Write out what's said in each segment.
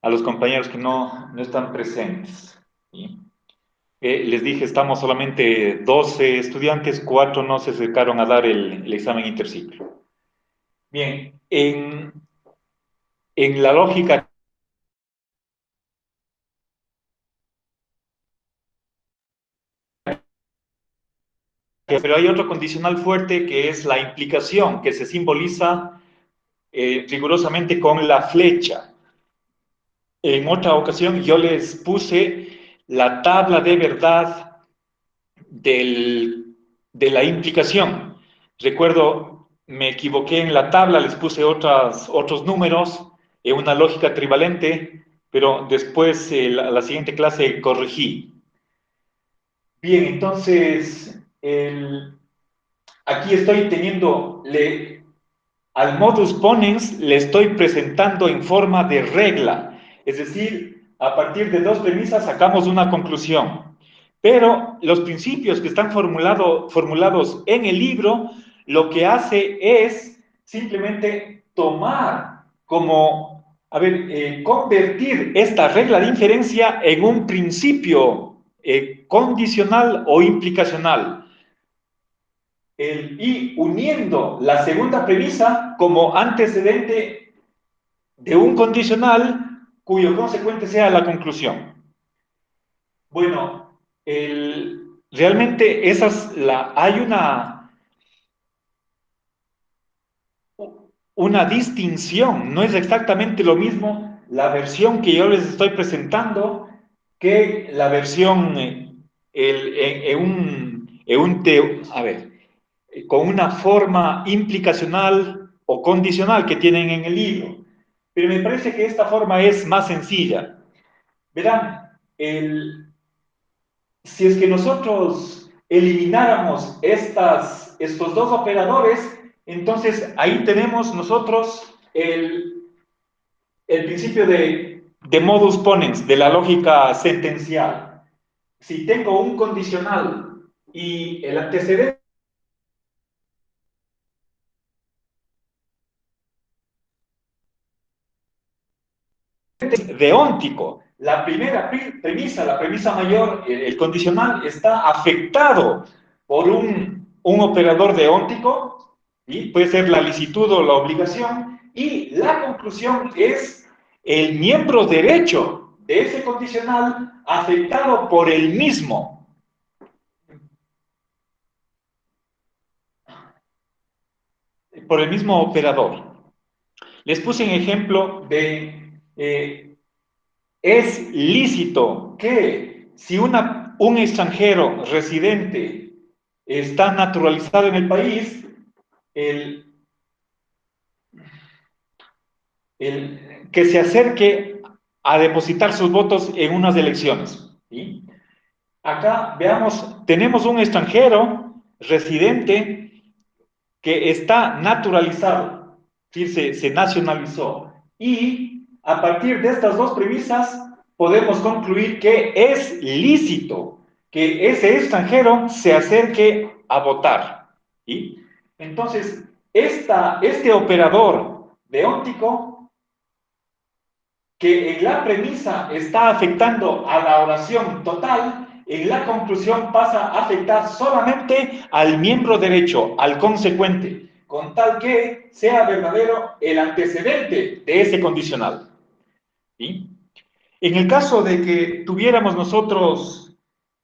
a los compañeros que no están presentes. ¿Sí? Les dije, estamos solamente 12 estudiantes, 4 no se acercaron a dar el examen interciclo. Bien, en la lógica, pero hay otro condicional fuerte que es la implicación, que se simboliza rigurosamente con la flecha. En otra ocasión yo les puse la tabla de verdad de la implicación. Recuerdo, me equivoqué en la tabla, les puse otros números en una lógica trivalente, pero después la siguiente clase corregí. Bien, entonces aquí estoy teniendo, al modus ponens le estoy presentando en forma de regla, es decir, a partir de dos premisas sacamos una conclusión. Pero los principios que están formulados en el libro, lo que hace es simplemente tomar como, a ver, convertir esta regla de inferencia en un principio condicional o implicacional y uniendo la segunda premisa como antecedente de un condicional cuyo consecuente sea la conclusión. Bueno, realmente hay una distinción, no es exactamente lo mismo la versión que yo les estoy presentando que la versión a ver, con una forma implicacional o condicional que tienen en el libro. Pero me parece que esta forma es más sencilla. Verán, si es que nosotros elimináramos estos dos operadores, entonces ahí tenemos nosotros el principio de modus ponens, de la lógica sentencial. Si tengo un condicional y el antecedente deóntico. La primera premisa, la premisa mayor, el condicional, está afectado por un operador deóntico, ¿sí? Puede ser la licitud o la obligación, y la conclusión es el miembro derecho de ese condicional afectado por el mismo operador. Les puse un ejemplo de es lícito que si un extranjero residente está naturalizado en el país, el, que se acerque a depositar sus votos en unas elecciones. ¿Sí? Acá veamos, tenemos un extranjero residente que está naturalizado, ¿sí? Se nacionalizó. Y a partir de estas dos premisas podemos concluir que es lícito que ese extranjero se acerque a votar. ¿Sí? Entonces, este operador deóntico que en la premisa está afectando a la oración total, en la conclusión pasa a afectar solamente al miembro derecho, al consecuente, con tal que sea verdadero el antecedente de ese condicional. ¿Sí? En el caso de que tuviéramos nosotros,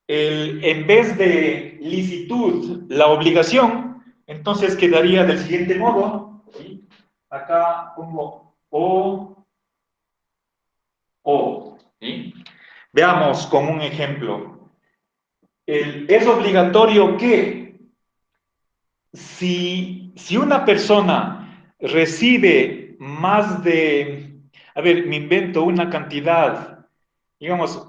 en vez de licitud, la obligación, entonces quedaría del siguiente modo. ¿Sí? Acá pongo o. ¿Sí? Veamos con un ejemplo. Es obligatorio que si una persona recibe más de, a ver, me invento una cantidad, digamos,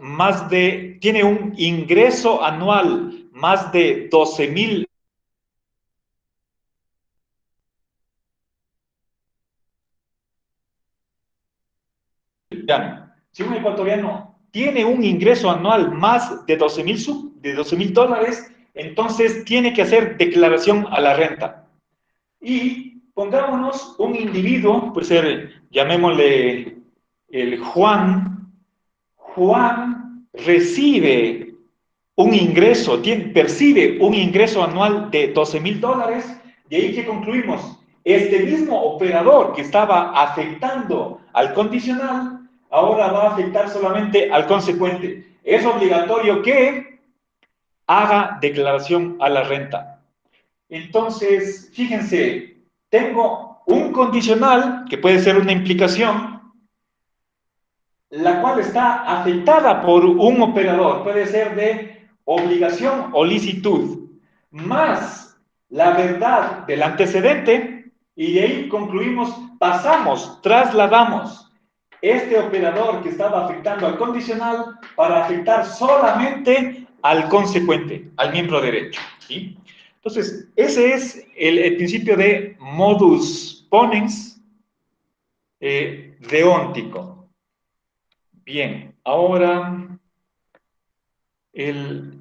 tiene un ingreso anual más de 12,000. Si un ecuatoriano tiene un ingreso anual más de 12,000 dólares, entonces tiene que hacer declaración a la renta. Y pongámonos un individuo, puede ser, llamémosle el Juan recibe un ingreso, percibe un ingreso anual de $12,000, de ahí que concluimos, este mismo operador que estaba afectando al condicional, ahora va a afectar solamente al consecuente. Es obligatorio que haga declaración a la renta. Entonces, fíjense, tengo un condicional, que puede ser una implicación, la cual está afectada por un operador, puede ser de obligación o licitud, más la verdad del antecedente, y de ahí concluimos, pasamos, trasladamos este operador que estaba afectando al condicional para afectar solamente al consecuente, al miembro derecho. ¿Sí? Entonces, ese es el principio de modus ponens deóntico. Bien, ahora el,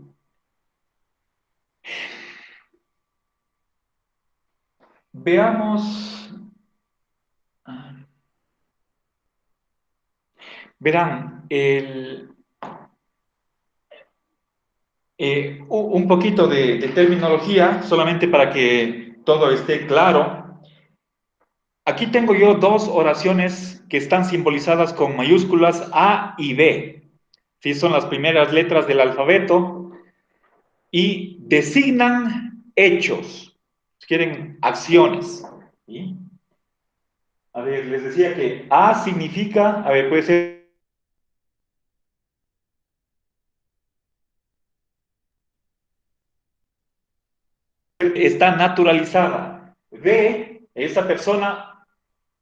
veamos, verán, un poquito de terminología, solamente para que todo esté claro. Aquí tengo yo dos oraciones que están simbolizadas con mayúsculas A y B. ¿Sí? Son las primeras letras del alfabeto y designan hechos, si quieren, acciones. ¿Sí? A ver, les decía que A significa, a ver, puede ser, está naturalizada. B, esa persona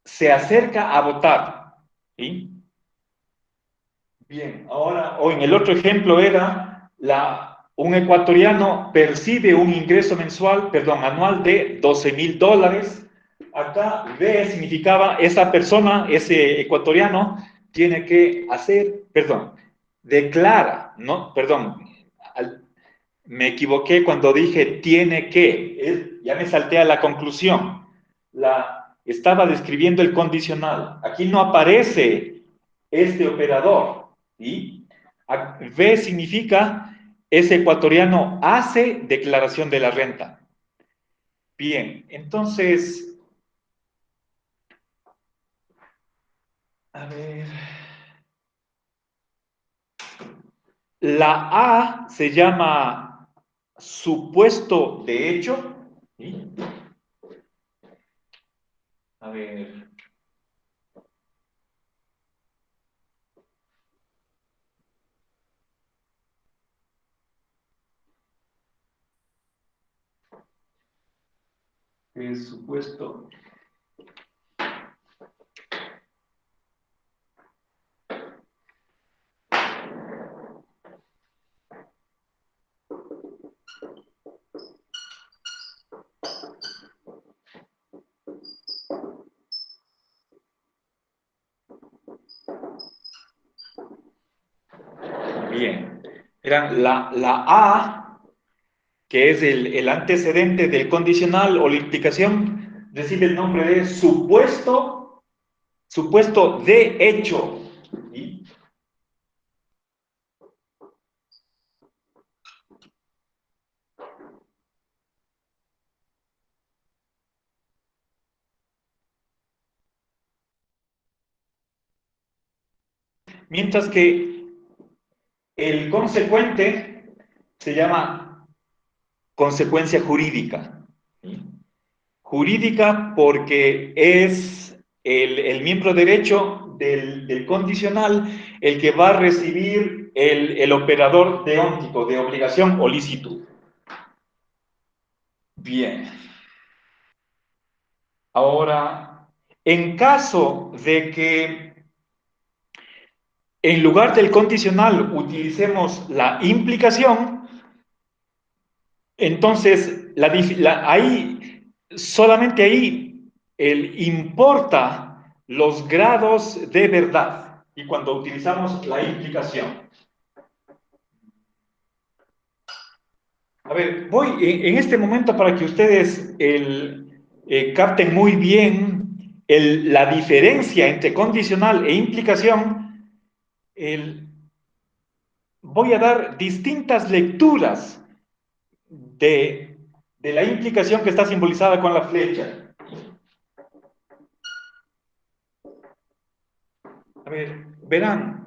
se acerca a votar. ¿Sí? Bien, ahora, o en el otro ejemplo era, un ecuatoriano percibe un ingreso mensual, perdón, anual de $12,000. Acá B significaba esa persona, ese ecuatoriano, tiene que hacer, perdón, declara, no, perdón, me equivoqué cuando dije tiene que, ya me salté a la conclusión. Estaba describiendo el condicional. Aquí no aparece este operador. ¿Sí? V significa ese ecuatoriano hace declaración de la renta. Bien, entonces, a ver, la A se llama supuesto de hecho. ¿Sí? A ver, supuesto. Bien, eran la A, que es el antecedente del condicional o la implicación, recibe el nombre de supuesto de hecho. ¿Sí? Mientras que el consecuente se llama consecuencia jurídica. ¿Sí? Jurídica porque es el miembro derecho del condicional el que va a recibir el operador deóntico de obligación o licitud. Bien. Ahora, en caso de que en lugar del condicional utilicemos la implicación, entonces solamente ahí importa los grados de verdad. Y cuando utilizamos la implicación. A ver, voy en este momento para que ustedes capten muy bien la diferencia entre condicional e implicación, voy a dar distintas lecturas de la implicación que está simbolizada con la flecha. A ver, verán,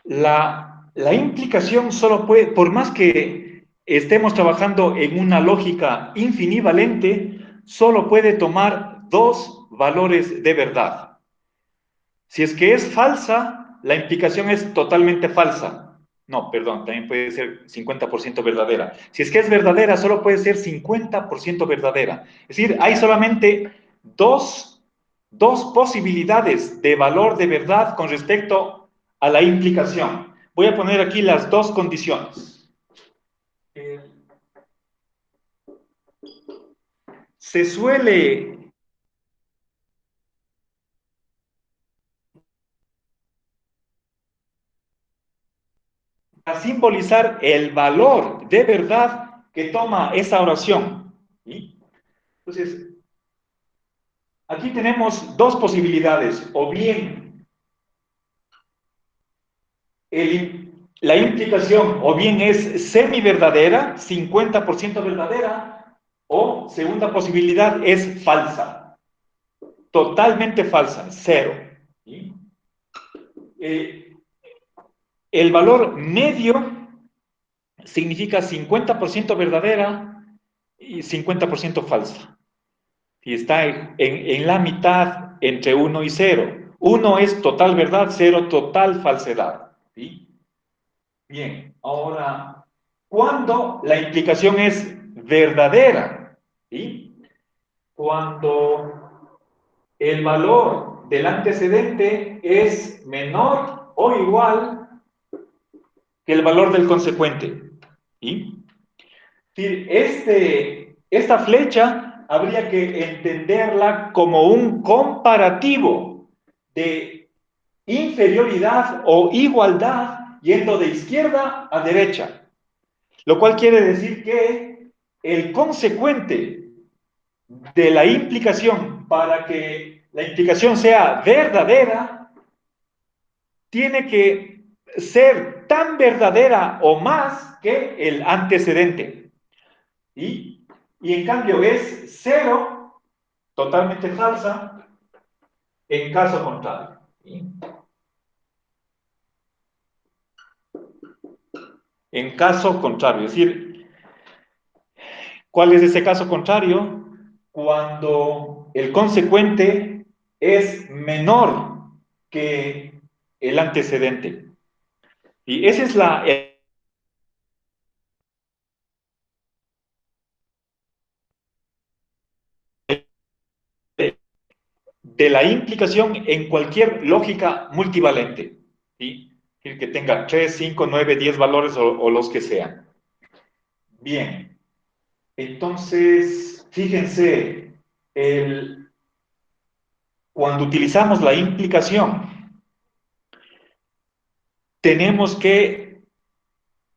la implicación solo puede, por más que estemos trabajando en una lógica infinivalente, solo puede tomar dos valores de verdad. Si es que es falsa, la implicación es totalmente falsa. No, perdón, también puede ser 50% verdadera. Si es que es verdadera, solo puede ser 50% verdadera. Es decir, hay solamente dos posibilidades de valor de verdad con respecto a la implicación. Voy a poner aquí las dos condiciones. Se suele simbolizar el valor de verdad que toma esa oración. ¿Sí? Entonces, aquí tenemos dos posibilidades, o bien la implicación, o bien es semi-verdadera, 50% verdadera, o segunda posibilidad es falsa, totalmente falsa, cero. ¿Sí? Eh, el valor medio significa 50% verdadera y 50% falsa. Y está en la mitad entre 1 y 0. 1 es total verdad, 0 total falsedad. ¿Sí? Bien, ahora, ¿cuándo la implicación es verdadera? ¿Sí? Cuando el valor del antecedente es menor o igual que el valor del consecuente. ¿Sí? Esta flecha habría que entenderla como un comparativo de inferioridad o igualdad yendo de izquierda a derecha, lo cual quiere decir que el consecuente de la implicación para que la implicación sea verdadera tiene que ser tan verdadera o más que el antecedente. ¿Sí? Y en cambio es cero, totalmente falsa, en caso contrario. ¿Sí? En caso contrario, es decir, ¿cuál es ese caso contrario? Cuando el consecuente es menor que el antecedente. Y esa es de la implicación en cualquier lógica multivalente. ¿Sí? Que tenga 3, 5, 9, 10 valores o los que sean. Bien, entonces, fíjense, cuando utilizamos la implicación, tenemos que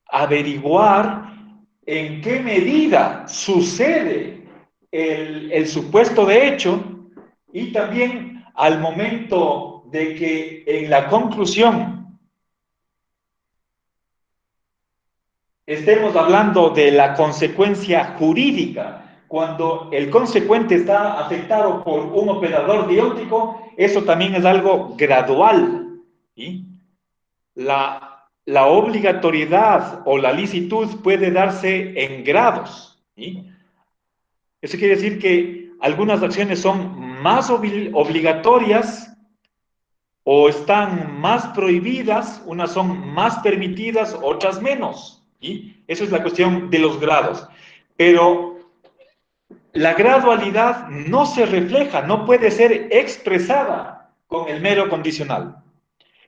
averiguar en qué medida sucede el supuesto de hecho y también al momento de que en la conclusión estemos hablando de la consecuencia jurídica, cuando el consecuente está afectado por un operador dióntico, eso también es algo gradual. ¿Sí? La obligatoriedad o la licitud puede darse en grados. ¿Sí? Eso quiere decir que algunas acciones son más obligatorias o están más prohibidas, unas son más permitidas, otras menos. ¿Sí? Eso es la cuestión de los grados. Pero la gradualidad no se refleja, no puede ser expresada con el mero condicional.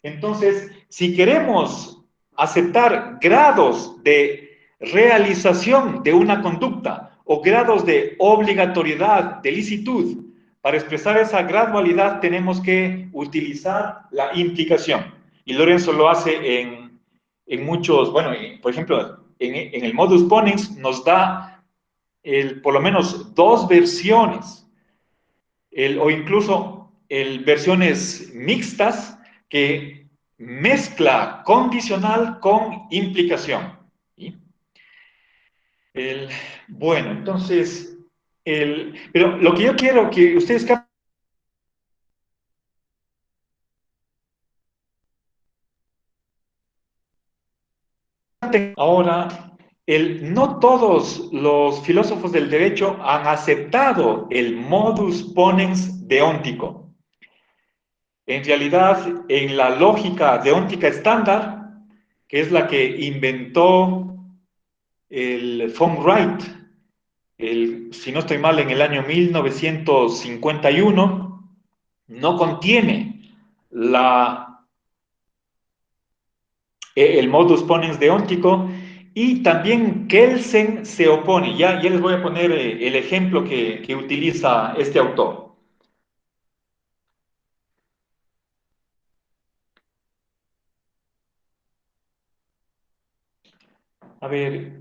Entonces, si queremos aceptar grados de realización de una conducta o grados de obligatoriedad, de licitud, para expresar esa gradualidad tenemos que utilizar la implicación. Y Lorenzo lo hace en muchos, bueno, por ejemplo, en el modus ponens nos da por lo menos dos versiones, o incluso versiones mixtas que mezcla condicional con implicación. ¿Sí? El, bueno, entonces, pero lo que yo quiero que ustedes capten ahora, no todos los filósofos del derecho han aceptado el modus ponens deóntico. En realidad, en la lógica deóntica estándar, que es la que inventó el von Wright, si no estoy mal, en el año 1951, no contiene el modus ponens deóntico, y también Kelsen se opone. Ya les voy a poner el ejemplo que utiliza este autor. A ver,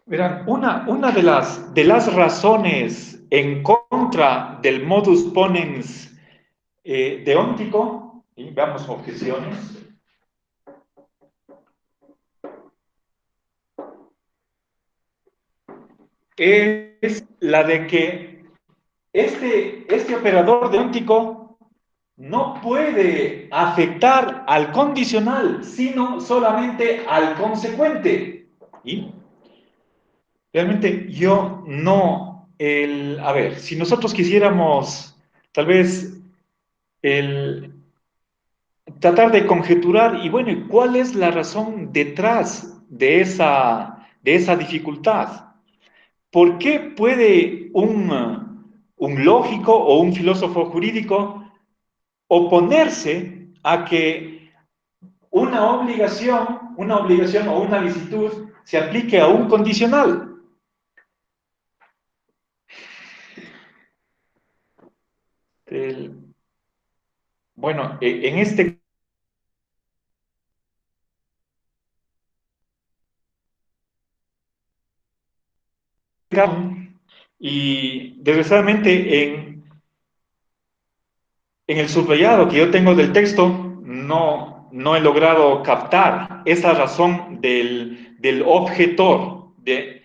verán, una de las razones en contra del modus ponens deóntico, y veamos objeciones, es la de que este operador deóntico no puede afectar al condicional, sino solamente al consecuente. ¿Y? Realmente yo no, a ver, si nosotros quisiéramos tal vez el, tratar de conjeturar, y bueno, ¿cuál es la razón detrás de esa dificultad? ¿Por qué puede un lógico o un filósofo jurídico oponerse a que una obligación o una licitud se aplique a un condicional? El- bueno, en este caso, y desgraciadamente en el subrayado que yo tengo del texto, no he logrado captar esa razón del objetor, de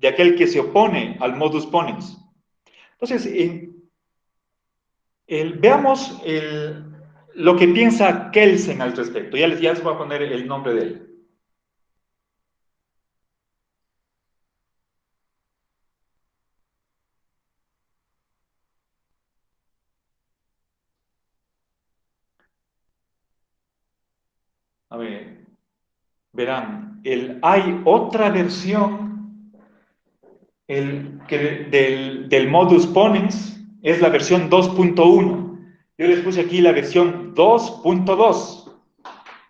aquel que se opone al modus ponens. Entonces, veamos lo que piensa Kelsen al respecto. Ya les voy a poner el nombre de él. A ver, verán, hay otra versión del modus ponens, es la versión 2.1. Yo les puse aquí la versión 2.2.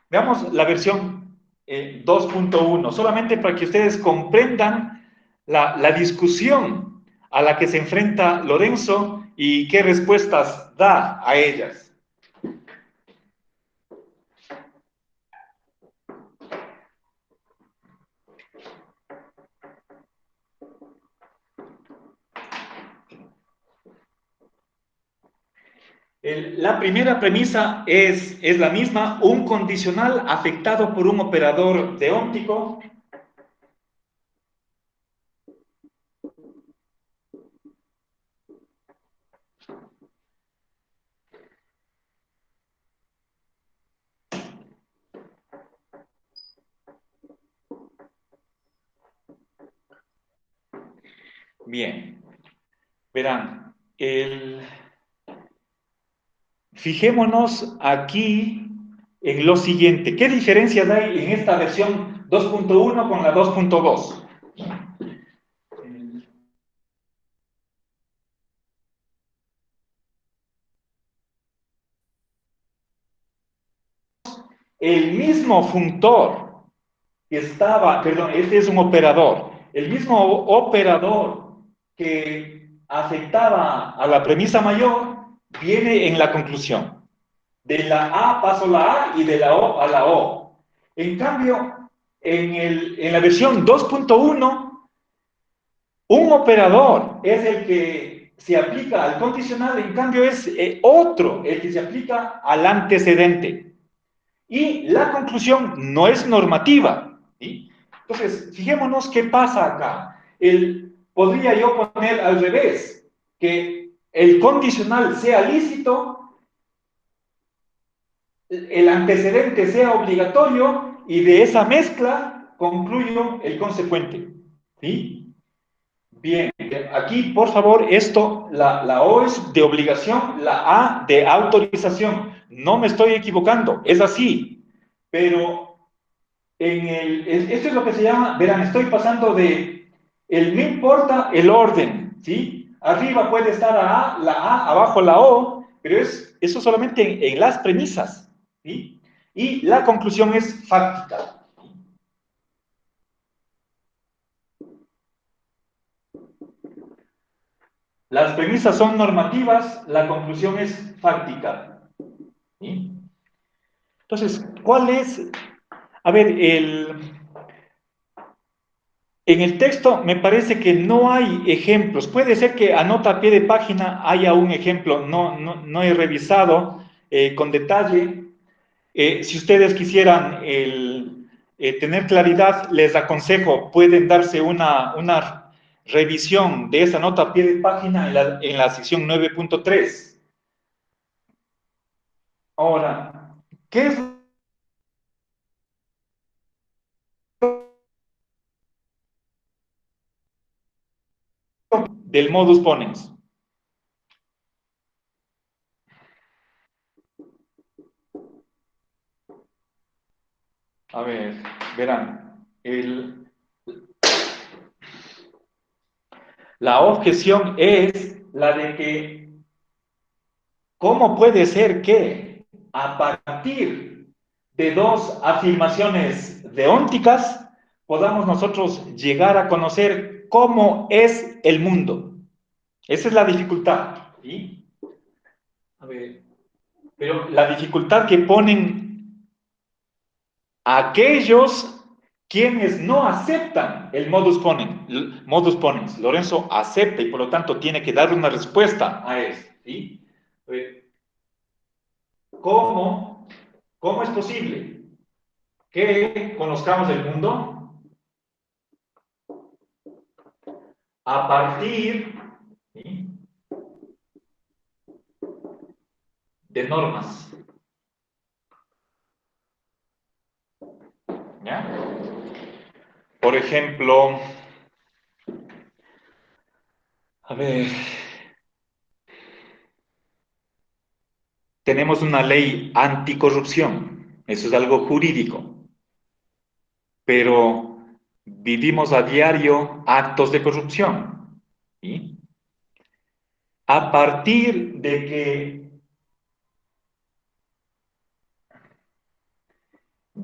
Veamos la versión 2.1, solamente para que ustedes comprendan la discusión a la que se enfrenta Lorenzo y qué respuestas da a ellas. La primera premisa es la misma: un condicional afectado por un operador deóntico. Bien, verán, fijémonos aquí en lo siguiente. ¿Qué diferencias hay en esta versión 2.1 con la 2.2? El mismo funtor que estaba, perdón, este es un operador, el mismo operador que afectaba a la premisa mayor viene en la conclusión. De la A paso a la A y de la O a la O. En cambio, en la versión 2.1, un operador es el que se aplica al condicional, en cambio es otro el que se aplica al antecedente. Y la conclusión no es normativa. ¿Sí? Entonces, fijémonos qué pasa acá. Podría yo poner al revés, que el condicional sea lícito, el antecedente sea obligatorio y de esa mezcla concluyo el consecuente. ¿Sí? Bien, aquí por favor, la O es de obligación, la A de autorización. No me estoy equivocando, es así. Pero esto es lo que se llama, verán, estoy pasando no importa el orden, ¿sí? Arriba puede estar la A, abajo la O, pero eso solamente en las premisas, ¿sí? Y la conclusión es fáctica. Las premisas son normativas, la conclusión es fáctica. ¿Sí? Entonces, ¿cuál es? A ver, en el texto me parece que no hay ejemplos. Puede ser que a nota a pie de página haya un ejemplo. No he revisado con detalle. Si ustedes quisieran tener claridad, les aconsejo, pueden darse una revisión de esa nota a pie de página en la sección 9.3. Ahora, ¿qué es del modus ponens? A ver, verán, la objeción es la de que, ¿cómo puede ser que a partir de dos afirmaciones deónticas podamos nosotros llegar a conocer cómo es el mundo? Esa es la dificultad. ¿Sí? A ver, pero la dificultad que ponen aquellos quienes no aceptan el modus ponens. Lorenzo acepta y por lo tanto tiene que dar una respuesta a eso. ¿Sí? ¿Cómo, ¿Cómo es posible que conozcamos el mundo a partir, ¿sí?, de normas? ¿Ya? Por ejemplo, a ver, tenemos una ley anticorrupción, eso es algo jurídico, pero vivimos a diario actos de corrupción. ¿Sí? A partir de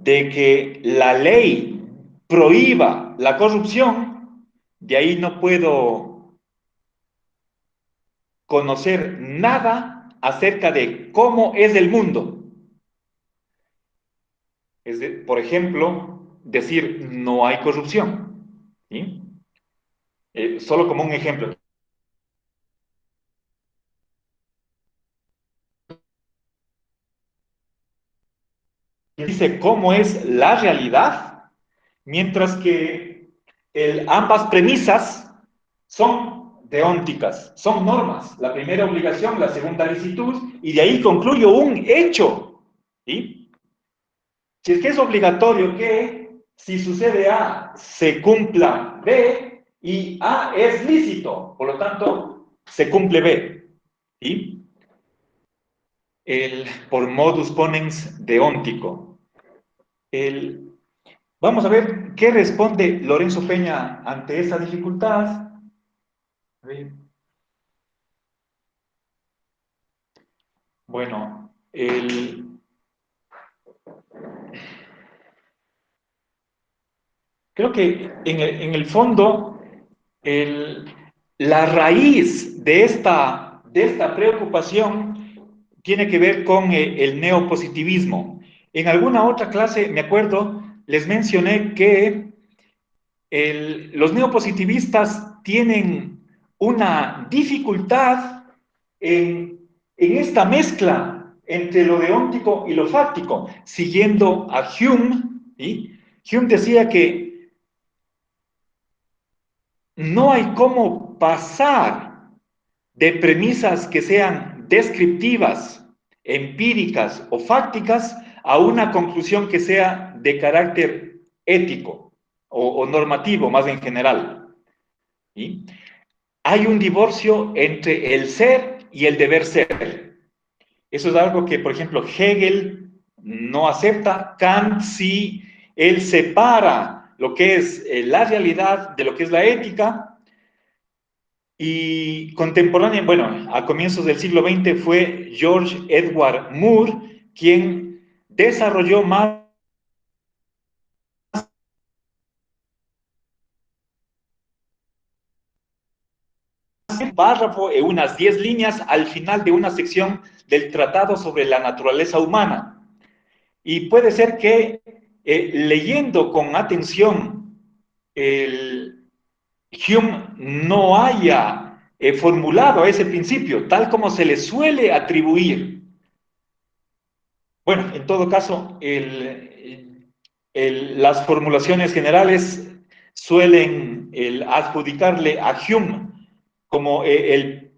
que la ley prohíba la corrupción, de ahí no puedo conocer nada acerca de cómo es el mundo. Por ejemplo, decir no hay corrupción. ¿Sí? Solo como un ejemplo. Dice cómo es la realidad, mientras que ambas premisas son deónticas, son normas. La primera obligación, la segunda licitud, y de ahí concluyo un hecho. ¿Sí? Si es que es obligatorio que si sucede A, se cumpla B, y A es lícito, por lo tanto, se cumple B. ¿Sí? Por modus ponens deóntico. Vamos a ver qué responde Lorenzo Peña ante esa dificultad. Bueno, creo que en el fondo, la raíz de esta preocupación tiene que ver con el neopositivismo. En alguna otra clase, me acuerdo, les mencioné que los neopositivistas tienen una dificultad en esta mezcla entre lo deóntico y lo fáctico, siguiendo a Hume. ¿Sí? Hume decía que no hay cómo pasar de premisas que sean descriptivas, empíricas o fácticas a una conclusión que sea de carácter ético o normativo, más en general. ¿Sí? Hay un divorcio entre el ser y el deber ser. Eso es algo que, por ejemplo, Hegel no acepta. Kant sí, él separa lo que es la realidad de lo que es la ética. Y contemporánea, bueno, a comienzos del siglo XX fue George Edward Moore quien desarrolló más un párrafo en unas 10 líneas al final de una sección del Tratado sobre la Naturaleza Humana. Y puede ser que leyendo con atención el Hume no haya formulado ese principio, tal como se le suele atribuir. Bueno, en todo caso, las formulaciones generales suelen adjudicarle a Hume como el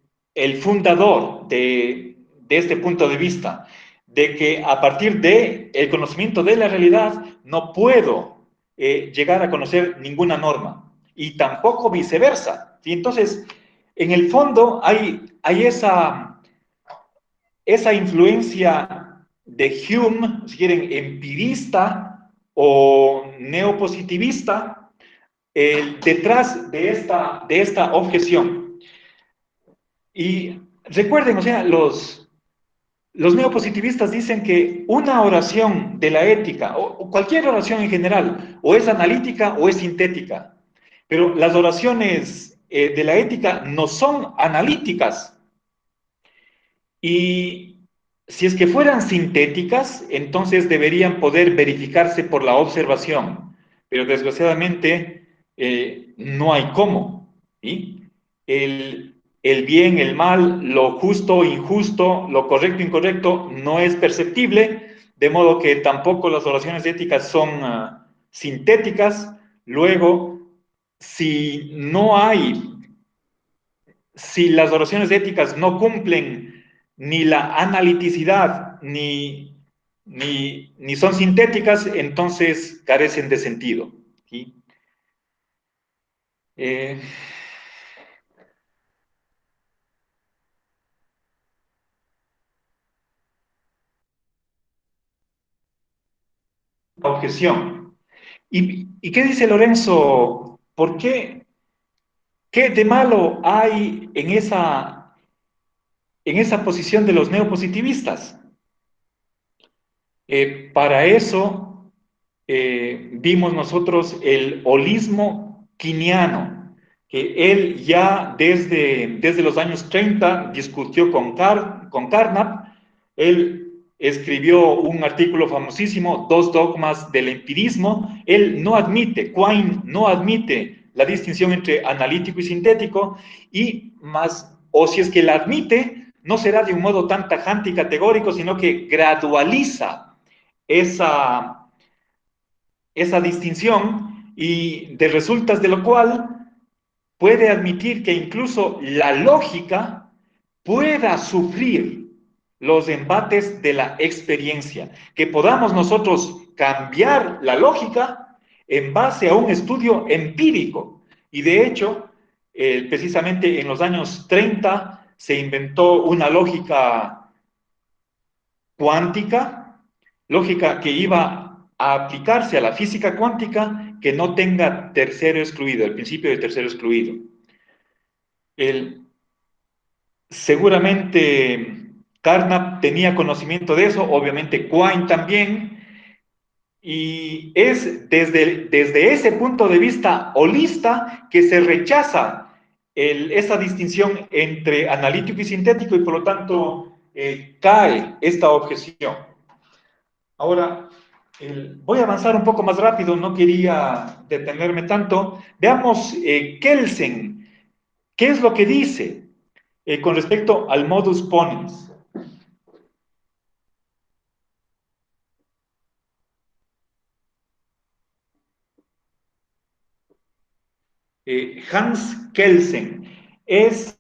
fundador de este punto de vista, de que a partir del conocimiento de la realidad no puedo llegar a conocer ninguna norma, y tampoco viceversa. Y entonces, en el fondo hay esa influencia de Hume, si quieren, empirista o neopositivista, detrás de esta objeción. Y recuerden, o sea, los neopositivistas dicen que una oración de la ética, o cualquier oración en general, o es analítica o es sintética, pero las oraciones de la ética no son analíticas. Y si es que fueran sintéticas, entonces deberían poder verificarse por la observación, pero desgraciadamente no hay cómo. ¿Sí? El bien, el mal, lo justo, injusto, lo correcto, incorrecto, no es perceptible, de modo que tampoco las oraciones éticas son sintéticas. Luego, si no hay si las oraciones éticas no cumplen ni la analiticidad ni son sintéticas, entonces carecen de sentido. ¿Sí? Eh, objeción. ¿Y qué dice Lorenzo? ¿Por qué? ¿Qué de malo hay en esa posición de los neopositivistas? Para eso vimos nosotros el holismo quiniano, que él ya desde los años 30 discutió con Carnap. Él escribió un artículo famosísimo, Dos dogmas del empirismo. Él no admite, Quine no admite la distinción entre analítico y sintético, y más, o si es que la admite, no será de un modo tan tajante y categórico, sino que gradualiza esa, esa distinción, y de resultas de lo cual puede admitir que incluso la lógica pueda sufrir los embates de la experiencia, que podamos nosotros cambiar la lógica en base a un estudio empírico. Y de hecho, precisamente en los años 30 se inventó una lógica cuántica, lógica que iba a aplicarse a la física cuántica, que no tenga tercero excluido, el principio de tercero excluido. Seguramente Carnap tenía conocimiento de eso, obviamente Quine también, y es desde ese punto de vista holista que se rechaza esta distinción entre analítico y sintético y por lo tanto cae esta objeción. Ahora, voy a avanzar un poco más rápido, no quería detenerme tanto. Veamos Kelsen, ¿qué es lo que dice con respecto al modus ponens? Hans Kelsen es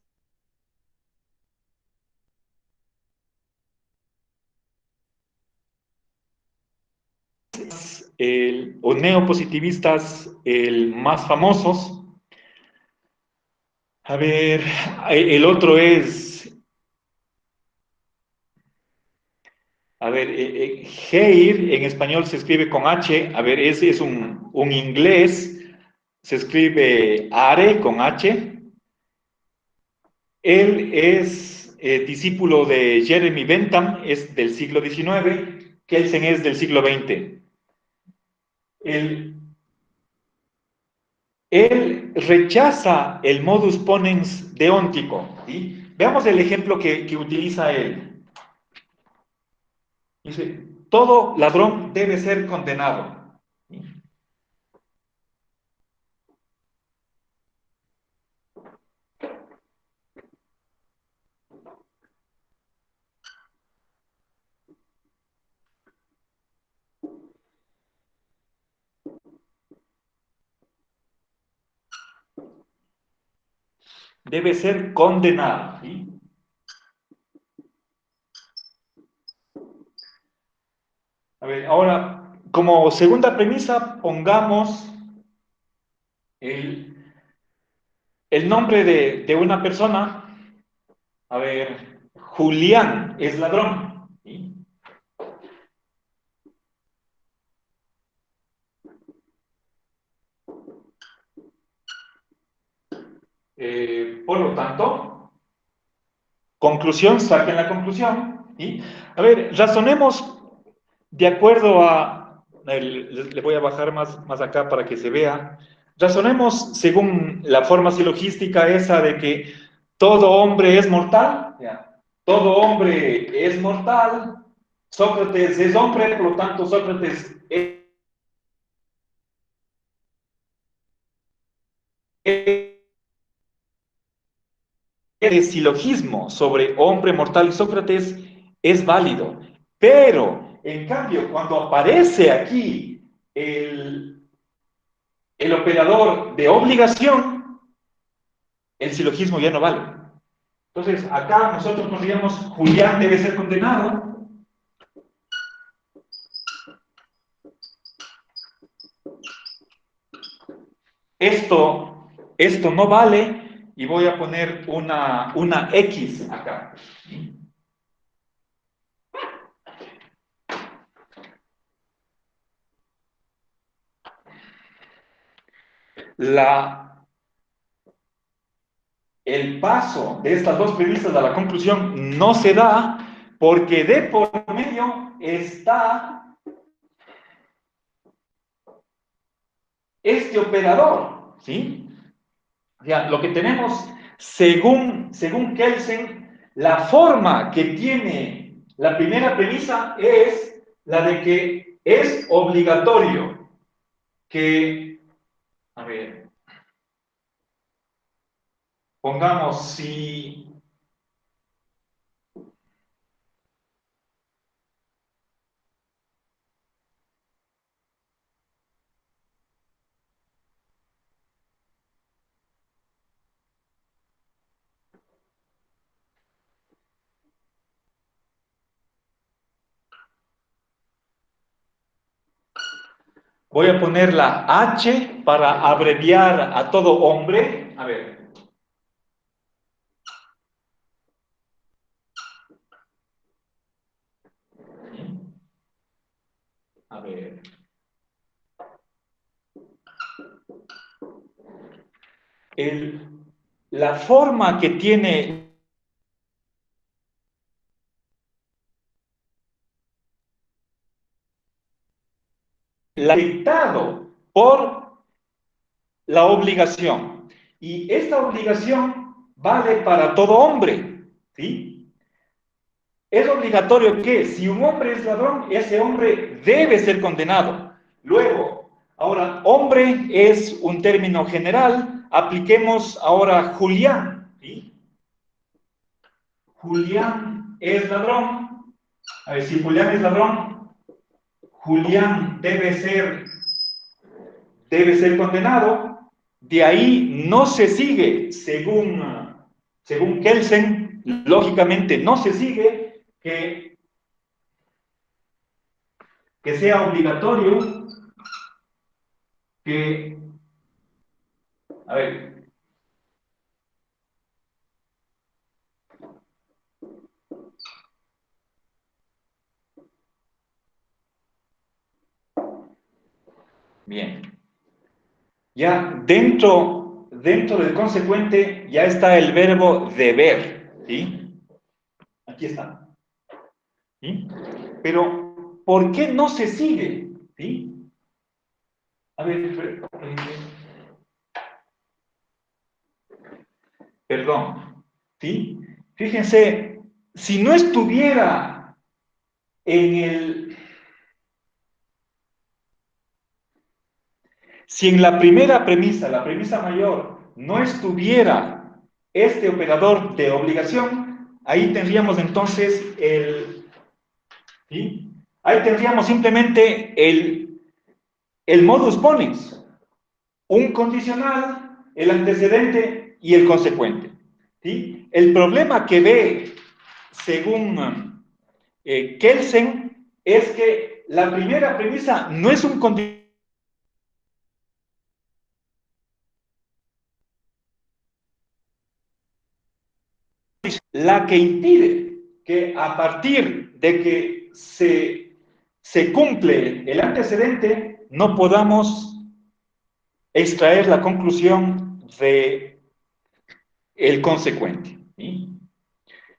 o neopositivistas más famosos. A ver, el otro es, a ver, Heir en español se escribe con H, a ver, ese es un inglés, se escribe Are con H. Él es discípulo de Jeremy Bentham, es del siglo XIX, Kelsen es del siglo XX. Él, él rechaza el modus ponens deóntico, ¿sí? Veamos el ejemplo que utiliza él. Dice, todo ladrón debe ser condenado. Debe ser condenado. ¿Sí? A ver, ahora, como segunda premisa, pongamos el, el nombre de una persona. A ver, Julián es ladrón. ¿Sí? Por lo tanto, conclusión, saquen la conclusión. ¿Sí? A ver, razonemos de acuerdo a, le voy a bajar más acá para que se vea, razonemos según la forma silogística esa de que todo hombre es mortal, ya. Todo hombre es mortal, Sócrates es hombre, por lo tanto Sócrates el silogismo sobre hombre mortal y Sócrates es válido, pero en cambio cuando aparece aquí el operador de obligación, el silogismo ya no vale. Entonces, acá nosotros podríamos, Julián debe ser condenado. Esto no vale y voy a poner una X acá. La, el paso de estas dos premisas a la conclusión no se da porque de por medio está este operador, ¿sí? Ya, lo que tenemos, según Kelsen, la forma que tiene la primera premisa es la de que es obligatorio que, a ver, pongamos si, voy a poner la H para abreviar a todo hombre, a ver, a ver, el, la forma que tiene la dictado por la obligación. Y esta obligación vale para todo hombre, ¿sí? Es obligatorio que si un hombre es ladrón, ese hombre debe ser condenado. Luego, ahora, hombre es un término general, apliquemos ahora Julián, ¿sí? Julián es ladrón. A ver, si Julián es ladrón, Julián debe ser condenado. De ahí no se sigue, según Kelsen, lógicamente no se sigue que sea obligatorio que, a ver, bien, ya dentro del consecuente ya está el verbo deber, ¿sí? Aquí está, ¿sí? Pero, ¿por qué no se sigue? ¿Sí? A ver, perdón, ¿sí? Fíjense, si no estuviera en el, si en la premisa mayor, no estuviera este operador de obligación, ahí tendríamos entonces ¿sí? Ahí tendríamos simplemente el modus ponens, un condicional, el antecedente y el consecuente, ¿sí? El problema que ve, según Kelsen, es que la primera premisa no es un condicional, la que impide que a partir de que se cumple el antecedente, no podamos extraer la conclusión de el consecuente, ¿sí?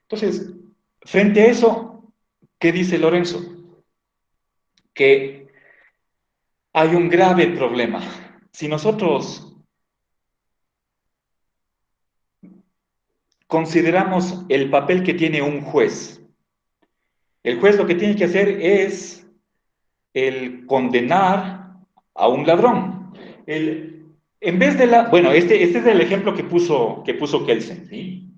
Entonces, frente a eso, ¿qué dice Lorenzo? Que hay un grave problema. Si nosotros consideramos el papel que tiene un juez, el juez lo que tiene que hacer es el condenar a un ladrón. En vez de bueno, este es el ejemplo que puso Kelsen, ¿sí?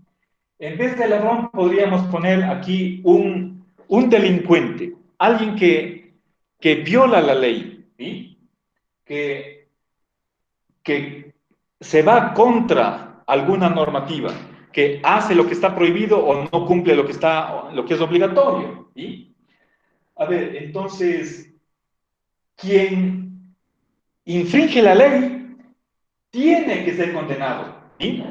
En vez de ladrón podríamos poner aquí un delincuente, alguien que viola la ley, ¿sí? Que, que se va contra alguna normativa, que hace lo que está prohibido o no cumple lo que es obligatorio, ¿sí? A ver, entonces, quien infringe la ley tiene que ser condenado, ¿sí?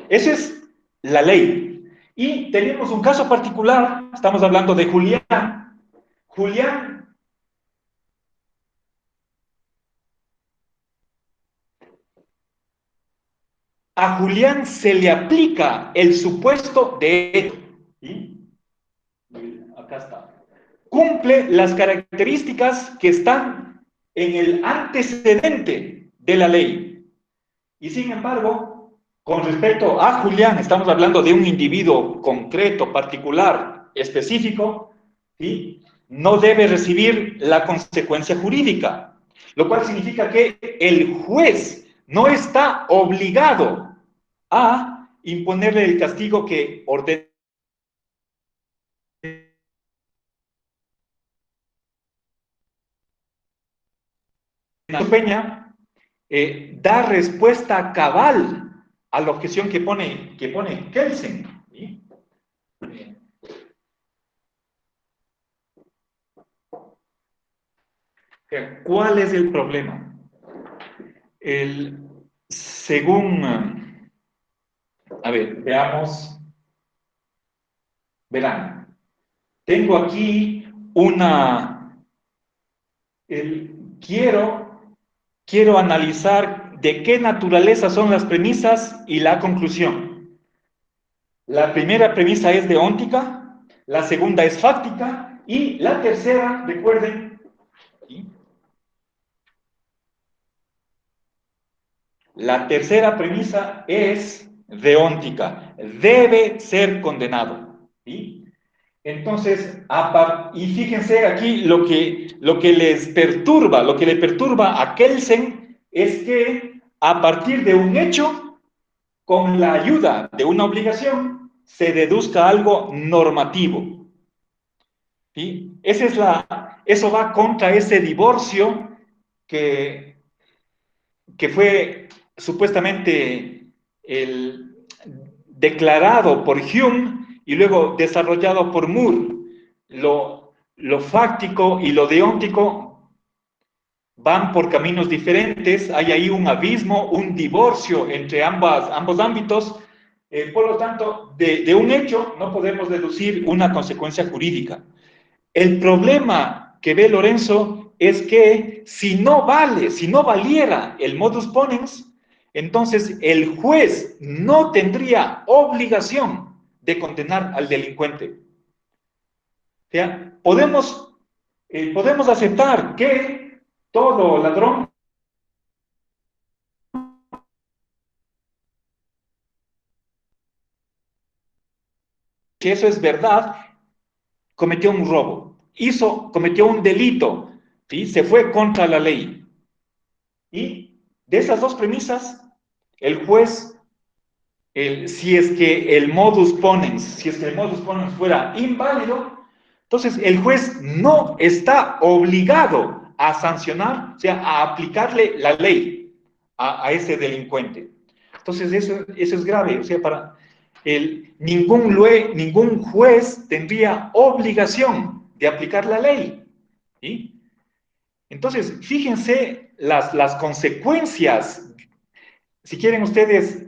Esa es la ley. Y tenemos un caso particular, estamos hablando de Julián. Julián, a Julián se le aplica el supuesto de hecho, ¿sí? Acá está. Cumple las características que están en el antecedente de la ley. Y sin embargo, con respecto a Julián, estamos hablando de un individuo concreto, particular, específico, ¿sí? No debe recibir la consecuencia jurídica, lo cual significa que el juez no está obligado a imponerle el castigo que ordena Peña, da respuesta cabal a la objeción que pone Kelsen, ¿sí? ¿Cuál es el problema? Según, a ver, veamos, verán, tengo aquí quiero analizar de qué naturaleza son las premisas y la conclusión. La primera premisa es deóntica, la segunda es fáctica y la tercera, recuerden, ¿sí? La tercera premisa es deóntica, debe ser condenado. ¿Sí? Entonces, y fíjense aquí lo que lo que le perturba a Kelsen es que a partir de un hecho, con la ayuda de una obligación, se deduzca algo normativo. ¿Sí? Eso va contra ese divorcio que, que fue supuestamente declarado por Hume y luego desarrollado por Moore. Lo fáctico y lo deóntico van por caminos diferentes, hay ahí un abismo, un divorcio entre ambos ámbitos, por lo tanto, de un hecho no podemos deducir una consecuencia jurídica. El problema que ve Lorenzo es que si no valiera el modus ponens, entonces el juez no tendría obligación de condenar al delincuente. O sea, podemos aceptar que todo ladrón, que eso es verdad, cometió un robo, cometió un delito, ¿sí? Se fue contra la ley. Y de esas dos premisas, el juez, si es que el modus ponens, fuera inválido, entonces el juez no está obligado a sancionar, o sea, a aplicarle la ley a ese delincuente. Entonces eso es grave, o sea, ningún juez tendría obligación de aplicar la ley. ¿Sí? Entonces, fíjense las consecuencias, si quieren ustedes,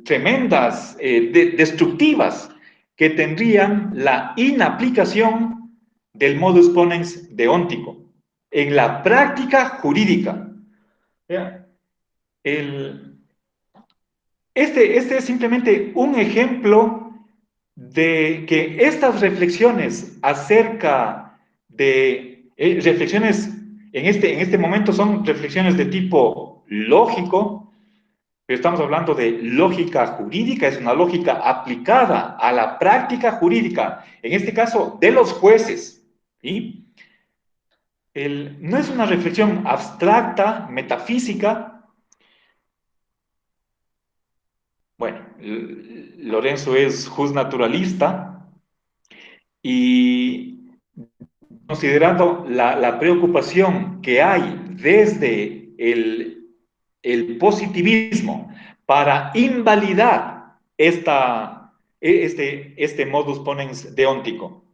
tremendas, destructivas, que tendrían la inaplicación del modus ponens deóntico en la práctica jurídica. El, este es simplemente un ejemplo de que estas reflexiones acerca de reflexiones en este momento son reflexiones de tipo lógico, pero estamos hablando de lógica jurídica, es una lógica aplicada a la práctica jurídica, en este caso de los jueces. ¿Sí? No es una reflexión abstracta, metafísica. Bueno, Lorenzo es justnaturalista y considerando la preocupación que hay desde el positivismo para invalidar este modus ponens deóntico.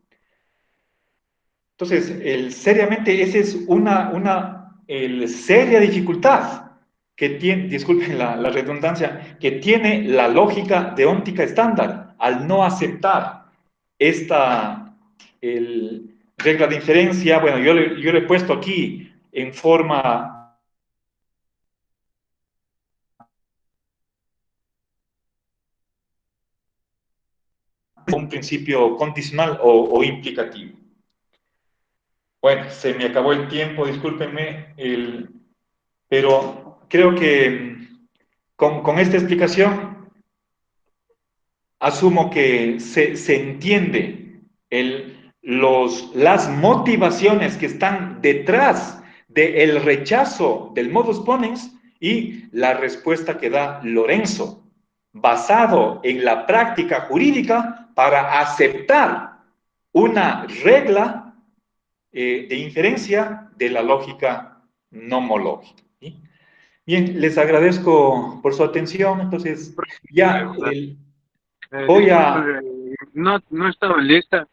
Entonces, seriamente, esa es una seria dificultad que tiene, disculpen la redundancia, que tiene la lógica deóntica estándar al no aceptar esta regla de inferencia. Bueno, yo le he puesto aquí en forma un principio condicional o implicativo. Bueno, se me acabó el tiempo, discúlpenme, pero creo que con esta explicación asumo que se entiende las motivaciones que están detrás del rechazo del modus ponens y la respuesta que da Lorenzo, basado en la práctica jurídica para aceptar una regla de inferencia de la lógica nomológica. ¿Sí? Bien, les agradezco por su atención. Entonces, ya voy Disculpe, a... no estaba lista.